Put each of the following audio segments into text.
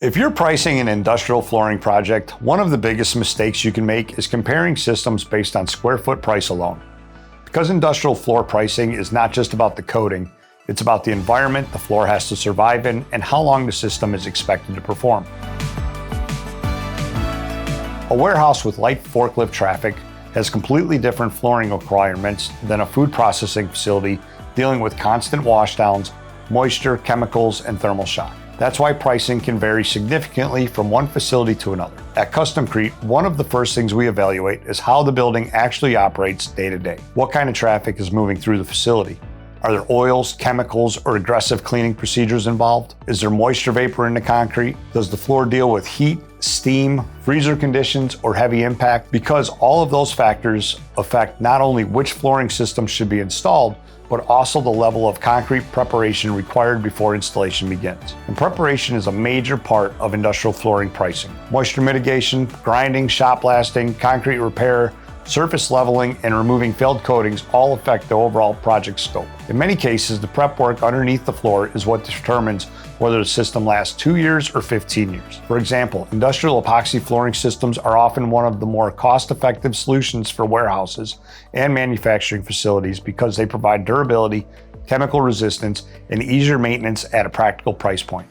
If you're pricing an industrial flooring project, one of the biggest mistakes you can make is comparing systems based on square foot price alone. Because industrial floor pricing is not just about the coating, it's about the environment the floor has to survive in and how long the system is expected to perform. A warehouse with light forklift traffic has completely different flooring requirements than a food processing facility dealing with constant washdowns, moisture, chemicals, and thermal shock. That's why pricing can vary significantly from one facility to another. At Customcrete, one of the first things we evaluate is how the building actually operates day to day. What kind of traffic is moving through the facility? Are there oils, chemicals, or aggressive cleaning procedures involved? Is there moisture vapor in the concrete? Does the floor deal with heat, steam, freezer conditions, or heavy impact? Because all of those factors affect not only which flooring system should be installed, but also the level of concrete preparation required before installation begins. And preparation is a major part of industrial flooring pricing. Moisture mitigation, grinding, shot blasting, concrete repair, surface leveling, and removing failed coatings all affect the overall project scope. In many cases, the prep work underneath the floor is what determines whether the system lasts 2 years or 15 years. For example, industrial epoxy flooring systems are often one of the more cost-effective solutions for warehouses and manufacturing facilities because they provide durability, chemical resistance, and easier maintenance at a practical price point.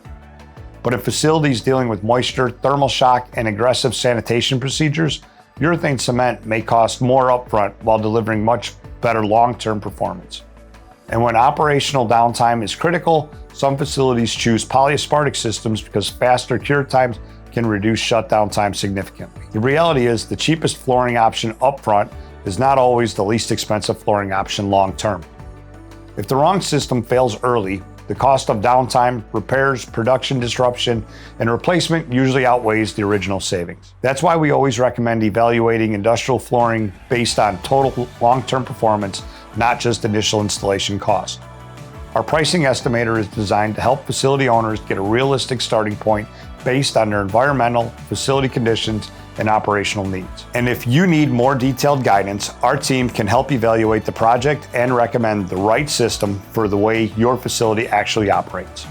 But in facilities dealing with moisture, thermal shock, and aggressive sanitation procedures, urethane cement may cost more upfront while delivering much better long-term performance. And when operational downtime is critical, some facilities choose polyaspartic systems because faster cure times can reduce shutdown time significantly. The reality is the cheapest flooring option upfront is not always the least expensive flooring option long-term. If the wrong system fails early, the cost of downtime, repairs, production disruption, and replacement usually outweighs the original savings. That's why we always recommend evaluating industrial flooring based on total long-term performance, not just initial installation cost. Our pricing estimator is designed to help facility owners get a realistic starting point based on their environmental, facility conditions, and operational needs. And if you need more detailed guidance, our team can help evaluate the project and recommend the right system for the way your facility actually operates.